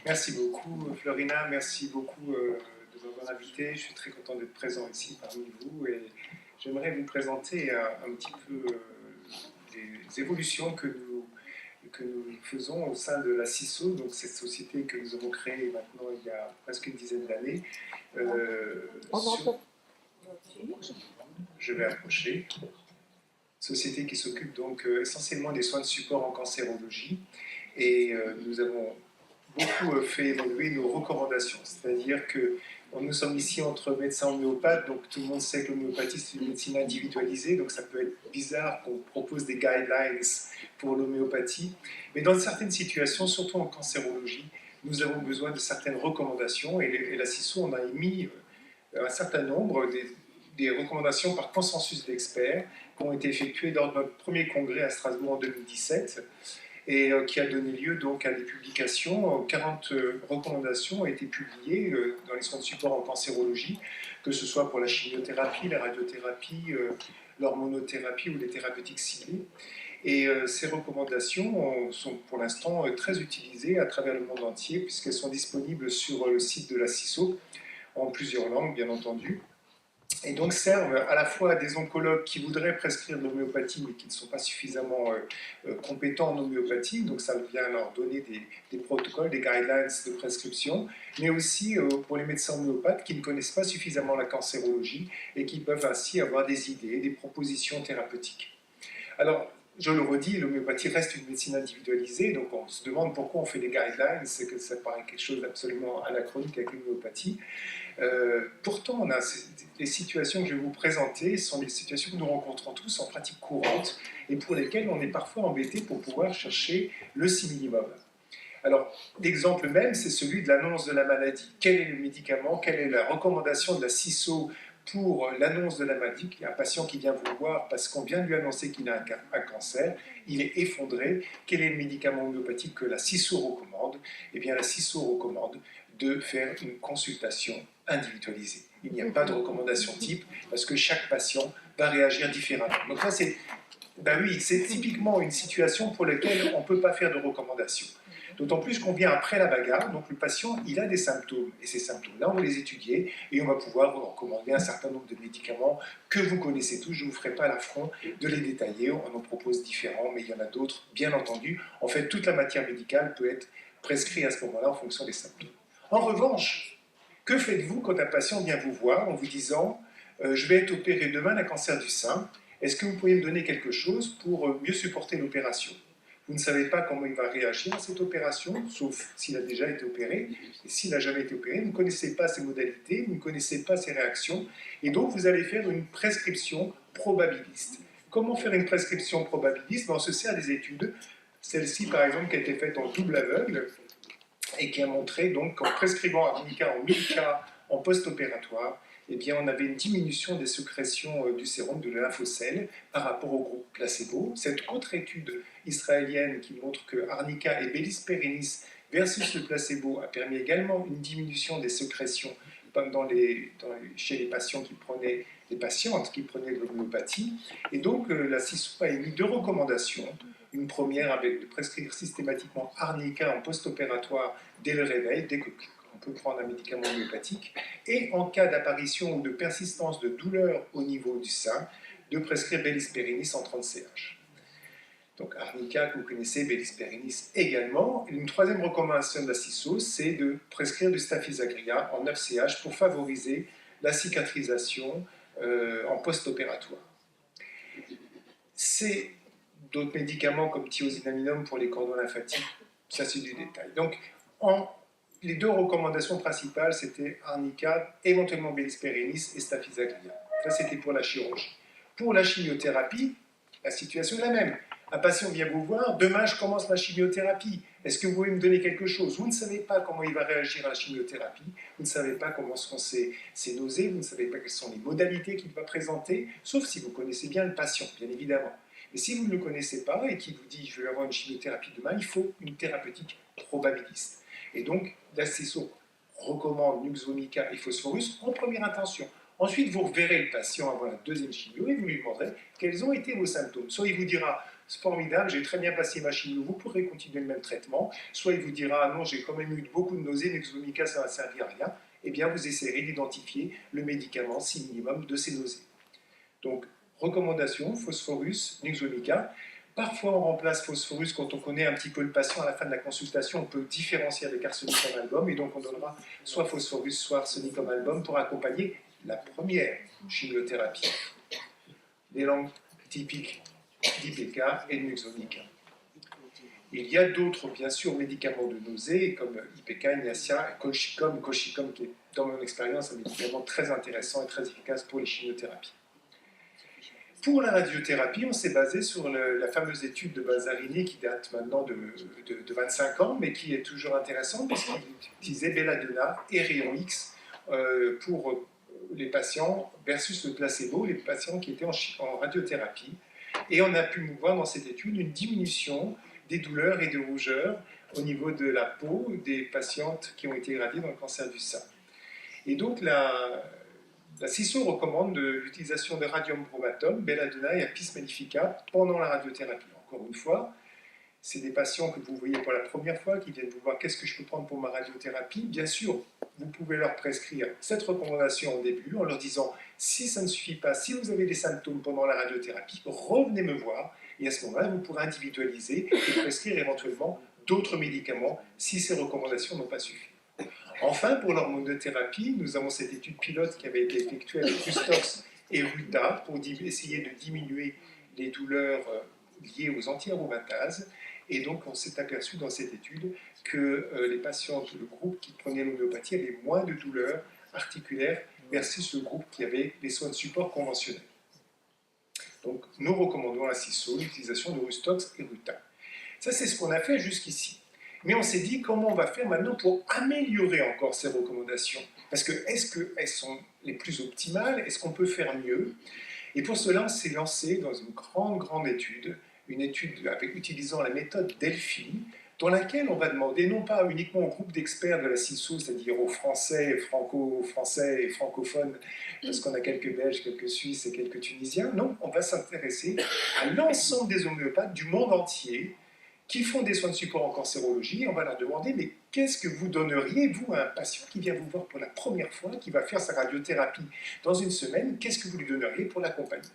Merci beaucoup, Florina. Merci beaucoup de m'avoir invité. Je suis très content d'être présent ici parmi vous et j'aimerais vous présenter un petit peu les évolutions que nous faisons au sein de la CISO, donc cette société que nous avons créée maintenant il y a presque une dizaine d'années. Sur... Je vais approcher. Société qui s'occupe donc essentiellement des soins de support en cancérologie et nous avons beaucoup fait évoluer nos recommandations. C'est-à-dire que nous sommes ici entre médecins homéopathes, donc tout le monde sait que l'homéopathie c'est une médecine individualisée, donc ça peut être bizarre qu'on propose des guidelines pour l'homéopathie. Mais dans certaines situations, surtout en cancérologie, nous avons besoin de certaines recommandations et la CISO en a émis un certain nombre des recommandations par consensus d'experts qui ont été effectuées lors de notre premier congrès à Strasbourg en 2017 et qui a donné lieu donc à des publications. 40 recommandations ont été publiées dans les soins de support en cancérologie, que ce soit pour la chimiothérapie, la radiothérapie, l'hormonothérapie ou les thérapeutiques ciblées. Et ces recommandations sont pour l'instant très utilisées à travers le monde entier, puisqu'elles sont disponibles sur le site de la CISO, en plusieurs langues bien entendu, et donc servent à la fois à des oncologues qui voudraient prescrire de l'homéopathie mais qui ne sont pas suffisamment compétents en homéopathie, donc ça vient leur donner des protocoles, des guidelines de prescription, mais aussi pour les médecins homéopathes qui ne connaissent pas suffisamment la cancérologie et qui peuvent ainsi avoir des idées, des propositions thérapeutiques. Alors, je le redis, l'homéopathie reste une médecine individualisée, donc on se demande pourquoi on fait des guidelines, c'est que ça paraît quelque chose d'absolument anachronique avec l'homéopathie. Pourtant, les situations que je vais vous présenter sont des situations que nous rencontrons tous en pratique courante et pour lesquelles on est parfois embêté pour pouvoir chercher le simillimum. Alors, l'exemple même, c'est celui de l'annonce de la maladie. Quel est le médicament? Quelle est la recommandation de la CISO pour l'annonce de la maladie? Il y a un patient qui vient vous voir parce qu'on vient de lui annoncer qu'il a un cancer, il est effondré. Quel est le médicament homéopathique que la CISO recommande? Eh bien, la CISO recommande de faire une consultation individualisée. Il n'y a pas de recommandation type parce que chaque patient va réagir différemment. Donc là, c'est typiquement une situation pour laquelle on ne peut pas faire de recommandation. D'autant plus qu'on vient après la bagarre, donc le patient, il a des symptômes, et ces symptômes-là, on va les étudier, et on va pouvoir vous recommander un certain nombre de médicaments que vous connaissez tous. Je ne vous ferai pas l'affront de les détailler, on en propose différents, mais il y en a d'autres, bien entendu. En fait, toute la matière médicale peut être prescrite à ce moment-là en fonction des symptômes. En revanche, que faites-vous quand un patient vient vous voir en vous disant je vais être opéré demain d'un cancer du sein, est-ce que vous pourriez me donner quelque chose pour mieux supporter l'opération? Vous ne savez pas comment il va réagir à cette opération, sauf s'il a déjà été opéré. Et s'il n'a jamais été opéré, vous ne connaissez pas ses modalités, vous ne connaissez pas ses réactions, et donc vous allez faire une prescription probabiliste. Comment faire une prescription probabiliste? On se sert des études, celle-ci par exemple qui a été faite en double aveugle, et qui a montré donc qu'en prescrivant arnica en 1000 cas en post-opératoire, eh bien, on avait une diminution des sécrétions du sérum de lymphocèles par rapport au groupe placebo. Cette autre-étude israélienne qui montre que arnica et Bélis versus le placebo a permis également une diminution des sécrétions chez les patients qui prenaient, les patientes qui prenaient de l'homéopathie. Et donc, la CISO a émis deux recommandations. Une première avec de prescrire systématiquement arnica en post-opératoire dès le réveil, dès qu'on peut prendre un médicament homéopathique, et en cas d'apparition ou de persistance de douleur au niveau du sein, de prescrire Bélis en 30 CH. Donc arnica que vous connaissez, Bélis également. Une troisième recommandation de la CISO, c'est de prescrire du Staphysagrina en 9 CH pour favoriser la cicatrisation en post-opératoire. C'est d'autres médicaments comme thiazinaminum pour les cordons lymphatiques, ça c'est du détail. Donc, les deux recommandations principales, c'était arnica, éventuellement Bélis et Staphysagrina. Ça, c'était pour la chirurgie. Pour la chimiothérapie, la situation est la même. Un patient vient vous voir, demain je commence ma chimiothérapie. Est-ce que vous pouvez me donner quelque chose? Vous ne savez pas comment il va réagir à la chimiothérapie, vous ne savez pas comment seront ses nausées, vous ne savez pas quelles sont les modalités qu'il va présenter, sauf si vous connaissez bien le patient, bien évidemment. Et si vous ne le connaissez pas et qu'il vous dit je vais avoir une chimiothérapie demain, il faut une thérapeutique probabiliste. Et donc, la CISO recommande Nux vomica et Phosphorus en première intention. Ensuite, vous reverrez le patient avant la deuxième chimio et vous lui demanderez quels ont été vos symptômes. Soit il vous dira c'est formidable, j'ai très bien passé ma chimio, vous pourrez continuer le même traitement. Soit il vous dira, ah non, j'ai quand même eu beaucoup de nausées, Nexomica, ça ne va servir à rien. Eh bien, vous essayerez d'identifier le médicament, si minimum, de ces nausées. Donc, recommandation, phosphorus, Nexomica. Parfois, on remplace phosphorus quand on connaît un petit peu le patient. À la fin de la consultation, on peut différencier avec arsenicum album, et donc on donnera soit phosphorus, soit arsenicum album pour accompagner la première chimiothérapie. Les langues typiques d'IPK et de Nexomica. Il y a d'autres, bien sûr, médicaments de nausée, comme IPK, Ignacia, Colchicum, qui est, dans mon expérience, un médicament très intéressant et très efficace pour les chimiothérapies. Pour la radiothérapie, on s'est basé sur la fameuse étude de Balzarini qui date maintenant de 25 ans, mais qui est toujours intéressante parce qu'il utilisait belladonna et rayon X pour les patients versus le placebo, les patients qui étaient en radiothérapie. Et on a pu voir dans cette étude une diminution des douleurs et des rougeurs au niveau de la peau des patientes qui ont été irradiées dans le cancer du sein. Et donc la CISO recommande l'utilisation de radium bromatum, belladonna et apis mellifica pendant la radiothérapie. Encore une fois, c'est des patients que vous voyez pour la première fois qui viennent vous voir qu'est-ce que je peux prendre pour ma radiothérapie. Bien sûr, vous pouvez leur prescrire cette recommandation au début en leur disant si ça ne suffit pas, si vous avez des symptômes pendant la radiothérapie, revenez me voir et à ce moment-là, vous pourrez individualiser et prescrire éventuellement d'autres médicaments si ces recommandations n'ont pas suffi. Enfin, pour l'hormonothérapie, nous avons cette étude pilote qui avait été effectuée avec Rustox et Ruta pour essayer de diminuer les douleurs liées aux anti-aromatases. Et donc, on s'est aperçu dans cette étude que les patients, le groupe qui prenait l'homéopathie avait moins de douleurs articulaires versus le groupe qui avait les soins de support conventionnels. Donc, nous recommandons la CISO, l'utilisation de Rustox et Ruta. Ça, c'est ce qu'on a fait jusqu'ici. Mais on s'est dit comment on va faire maintenant pour améliorer encore ces recommandations. Parce que est-ce qu'elles sont les plus optimales? Est-ce qu'on peut faire mieux? Et pour cela, on s'est lancé dans une grande étude, une étude utilisant la méthode Delphi, dans laquelle on va demander non pas uniquement au groupe d'experts de la CISO, c'est-à-dire aux Français, franco-français et francophones, parce qu'on a quelques Belges, quelques Suisses et quelques Tunisiens, non, on va s'intéresser à l'ensemble des homéopathes du monde entier qui font des soins de support en cancérologie, et on va leur demander, mais qu'est-ce que vous donneriez, vous, à un patient qui vient vous voir pour la première fois, qui va faire sa radiothérapie dans une semaine, qu'est-ce que vous lui donneriez pour l'accompagner?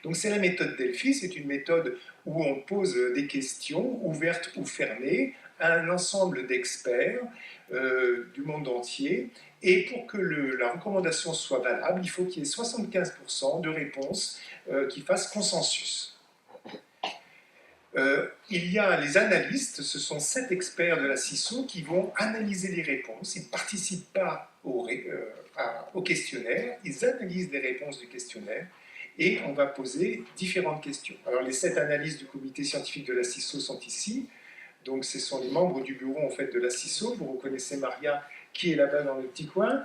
Donc c'est la méthode Delphi, c'est une méthode où on pose des questions, ouvertes ou fermées, à un ensemble d'experts du monde entier, et pour que la recommandation soit valable, il faut qu'il y ait 75% de réponses qui fassent consensus. Il y a les analystes, ce sont 7 experts de la CISO qui vont analyser les réponses. Ils ne participent pas au questionnaire, ils analysent les réponses du questionnaire et on va poser différentes questions. Alors les 7 analystes du comité scientifique de la CISO sont ici, donc ce sont les membres du bureau en fait, de la CISO. Vous reconnaissez Maria qui est là-bas dans le petit coin.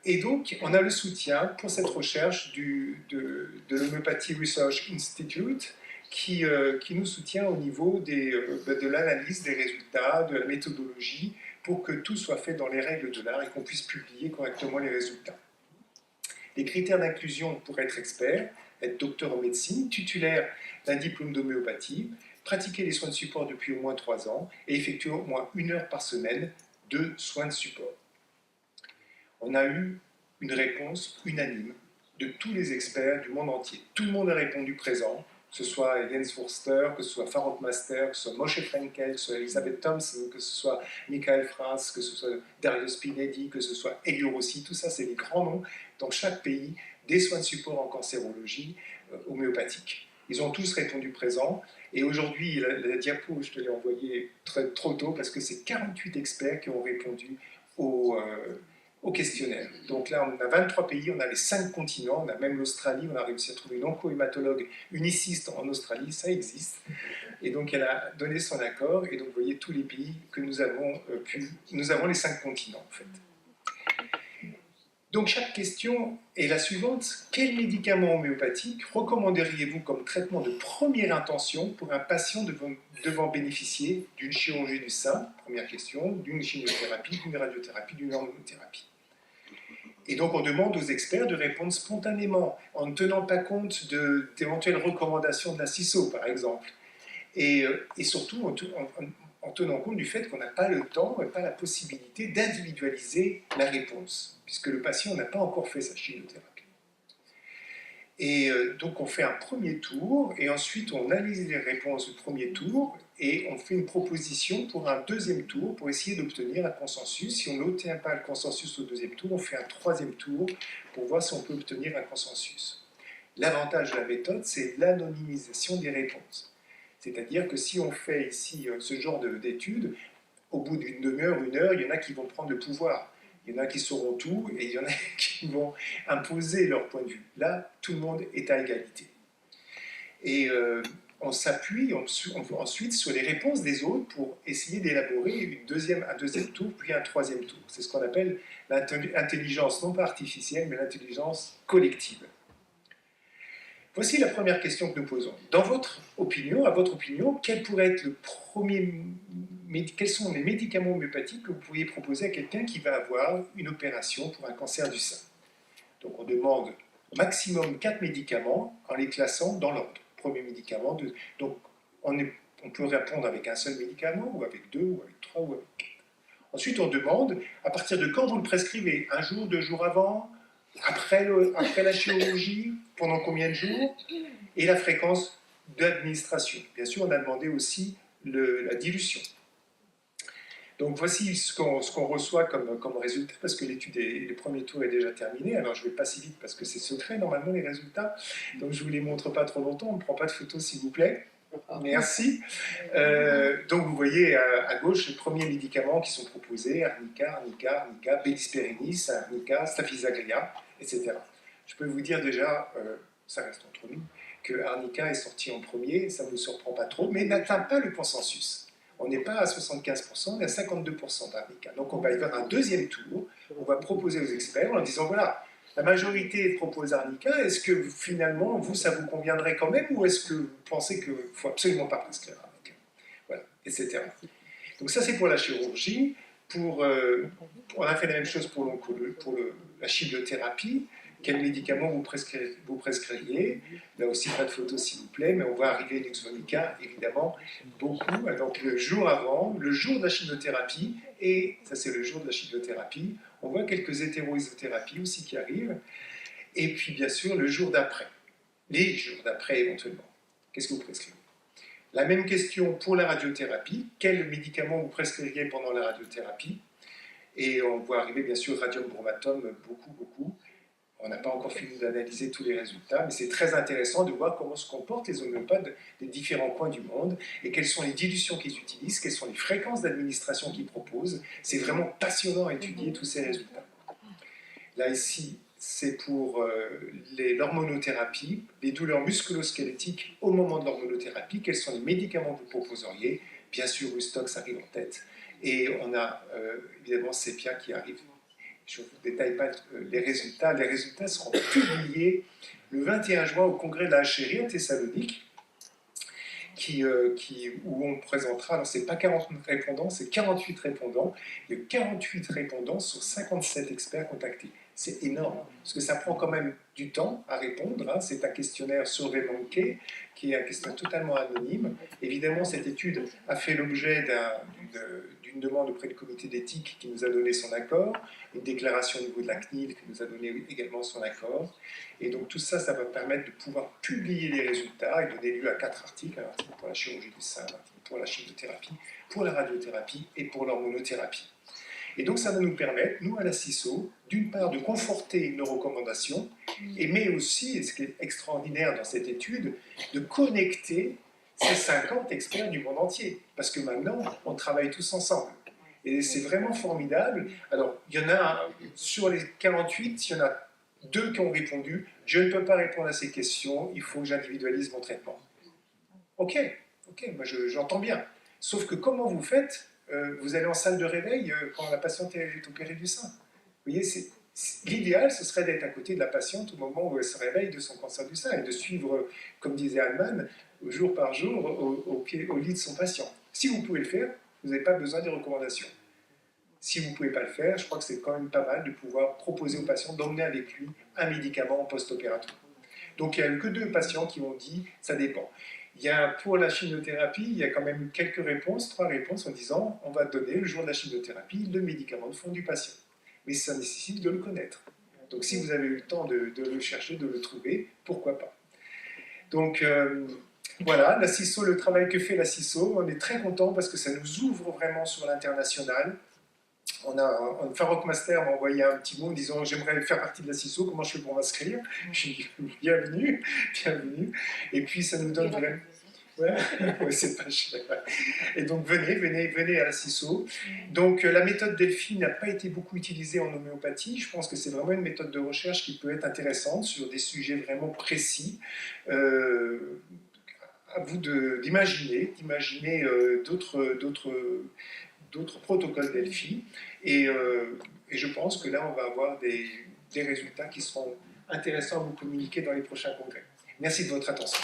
Et donc on a le soutien pour cette recherche de l'Homeopathy Research Institute, qui nous soutient au niveau de l'analyse des résultats, de la méthodologie, pour que tout soit fait dans les règles de l'art et qu'on puisse publier correctement les résultats. Les critères d'inclusion pour être expert, être docteur en médecine, titulaire d'un diplôme d'homéopathie, pratiquer les soins de support depuis au moins 3 ans et effectuer au moins 1 heure par semaine de soins de support. On a eu une réponse unanime de tous les experts du monde entier. Tout le monde a répondu présent, que ce soit Jens Forster, que ce soit Farok Master, que ce soit Moshe Frenkel, que ce soit Elisabeth Thompson, que ce soit Michael Franz, que ce soit Dario Spinelli, que ce soit Elio Rossi, tout ça c'est des grands noms dans chaque pays des soins de support en cancérologie homéopathique. Ils ont tous répondu présent et aujourd'hui la diapo je te l'ai envoyée trop tôt parce que c'est 48 experts qui ont répondu au questionnaire. Donc là, on a 23 pays, on a les 5 continents, on a même l'Australie, on a réussi à trouver une onco-hématologue uniciste en Australie, ça existe. Et donc elle a donné son accord, et donc vous voyez tous les pays que nous avons nous avons les 5 continents en fait. Donc chaque question est la suivante. Quel médicament homéopathique recommanderiez-vous comme traitement de première intention pour un patient devant bénéficier d'une chirurgie du sein, première question, d'une chimiothérapie, d'une radiothérapie, d'une hormonothérapie? Et donc on demande aux experts de répondre spontanément, en ne tenant pas compte d'éventuelles recommandations de la CISO, par exemple. Et surtout en tenant compte du fait qu'on n'a pas le temps et pas la possibilité d'individualiser la réponse, puisque le patient n'a pas encore fait sa chimiothérapie. Et donc on fait un premier tour, et ensuite on analyse les réponses du premier tour, et on fait une proposition pour un deuxième tour, pour essayer d'obtenir un consensus. Si on n'obtient pas le consensus au deuxième tour, on fait un troisième tour, pour voir si on peut obtenir un consensus. L'avantage de la méthode, c'est l'anonymisation des réponses. C'est-à-dire que si on fait ici ce genre d'études, au bout d'une demi-heure, une heure, il y en a qui vont prendre le pouvoir. Il y en a qui sauront tout et il y en a qui vont imposer leur point de vue. Là, tout le monde est à égalité. Et on s'appuie ensuite sur les réponses des autres pour essayer d'élaborer un deuxième tour, puis un troisième tour. C'est ce qu'on appelle l'intelligence, non pas artificielle, mais l'intelligence collective. Voici la première question que nous posons. À votre opinion, quel pourrait être quels sont les médicaments homéopathiques que vous pourriez proposer à quelqu'un qui va avoir une opération pour un cancer du sein? Donc on demande maximum 4 médicaments en les classant dans l'ordre. Premier médicament, donc on peut répondre avec un seul médicament, ou avec 2, ou avec 3, ou avec 4. Ensuite on demande, à partir de quand vous le prescrivez? Un jour, 2 jours avant? Après la chirurgie, pendant combien de jours? Et la fréquence d'administration. Bien sûr, on a demandé aussi la dilution. Donc voici ce qu'on reçoit comme résultat, parce que le premier tour est déjà terminé. Alors je ne vais pas si vite parce que c'est secret normalement les résultats. Donc je ne vous les montre pas trop longtemps, on ne prend pas de photos s'il vous plaît. Merci. Donc vous voyez à gauche les premiers médicaments qui sont proposés, arnica, bélispérinis, arnica, staphysagrina, etc. Je peux vous dire déjà, ça reste entre nous, que arnica est sorti en premier, ça ne vous surprend pas trop, mais n'atteint pas le consensus. On n'est pas à 75%, on est à 52% d'arnica. Donc on va y faire un deuxième tour, on va proposer aux experts en disant voilà, la majorité propose arnica, est-ce que finalement, ça vous conviendrait quand même, ou est-ce que vous pensez qu'il ne faut absolument pas prescrire arnica? Voilà, etc. Donc ça c'est pour la chirurgie. On a fait la même chose pour la chimiothérapie. Quel médicament vous prescririez? Là aussi, pas de photos s'il vous plaît, mais on va arriver à l'Uxvonica, évidemment, beaucoup. Donc le jour avant, le jour de la chimiothérapie, et ça c'est le jour de la chimiothérapie, on voit quelques hétéroisothérapies aussi qui arrivent, et puis bien sûr le jour d'après, les jours d'après éventuellement. Qu'est-ce que vous prescrivez? La même question pour la radiothérapie, quel médicament vous prescririez pendant la radiothérapie? Et on voit arriver bien sûr radium bromatum, beaucoup. On n'a pas encore fini d'analyser tous les résultats, mais c'est très intéressant de voir comment se comportent les homéopathes des différents coins du monde et quelles sont les dilutions qu'ils utilisent, quelles sont les fréquences d'administration qu'ils proposent. C'est vraiment passionnant à étudier tous ces résultats. Là, ici, c'est pour l'hormonothérapie, les douleurs musculo-squelettiques au moment de l'hormonothérapie. Quels sont les médicaments que vous proposeriez? Bien sûr, Ustox arrive en tête. Et on a évidemment Sepia qui arrive. Je ne vous détaille pas les résultats. Les résultats seront publiés le 21 juin au congrès de la HRI à Thessalonique, où on présentera, alors ce n'est pas 40 répondants, c'est 48 répondants. Il y a 48 répondants sur 57 experts contactés. C'est énorme, parce que ça prend quand même du temps à répondre. Hein. C'est un questionnaire SurveyMonkey, qui est un questionnaire totalement anonyme. Évidemment, cette étude a fait l'objet d'une demande auprès du comité d'éthique qui nous a donné son accord, une déclaration au niveau de la CNIL qui nous a donné également son accord. Et donc tout ça, ça va permettre de pouvoir publier les résultats et donner lieu à 4 articles, un article pour la chirurgie du sein, un article pour la chimiothérapie, pour la radiothérapie et pour l'hormonothérapie. Et donc ça va nous permettre, nous à la CISO, d'une part de conforter nos recommandations, mais aussi, et ce qui est extraordinaire dans cette étude, de connecter ces 50 experts du monde entier. Parce que maintenant, on travaille tous ensemble. Et c'est vraiment formidable. Alors, il y en a, sur les 48, il y en a 2 qui ont répondu « Je ne peux pas répondre à ces questions, il faut que j'individualise mon traitement. » Ok, moi j'entends bien. Sauf que comment vous faites? Vous allez en salle de réveil quand la patiente est opérée du sein. Vous voyez, l'idéal, ce serait d'être à côté de la patiente au moment où elle se réveille de son cancer du sein et de suivre, comme disait Hahnemann, jour par jour au lit de son patient. Si vous pouvez le faire, vous n'avez pas besoin des recommandations. Si vous ne pouvez pas le faire, je crois que c'est quand même pas mal de pouvoir proposer au patient d'emmener avec lui un médicament post-opératoire. Donc il n'y a eu que 2 patients qui ont dit « ça dépend ». Pour la chimiothérapie, il y a quand même eu quelques réponses, 3 réponses en disant « on va donner le jour de la chimiothérapie le médicament de fond du patient ». Mais ça nécessite de le connaître. Donc si vous avez eu le temps de le chercher, de le trouver, pourquoi pas. Donc voilà, la CISO, le travail que fait la CISO, on est très content parce que ça nous ouvre vraiment sur l'international. Farok Master m'a envoyé un petit mot en disant « j'aimerais faire partie de la CISO, comment je fais pour m'inscrire ?» J'ai dit « bienvenue, bienvenue ». Et puis ça nous donne vraiment... Ouais, ouais, c'est pas cher. Et donc venez à la CISO. Donc la méthode Delphi n'a pas été beaucoup utilisée en homéopathie. Je pense que c'est vraiment une méthode de recherche qui peut être intéressante sur des sujets vraiment précis. À vous d'imaginer d'autres protocoles Delphi. Et je pense que là, on va avoir des résultats qui seront intéressants à vous communiquer dans les prochains congrès. Merci de votre attention.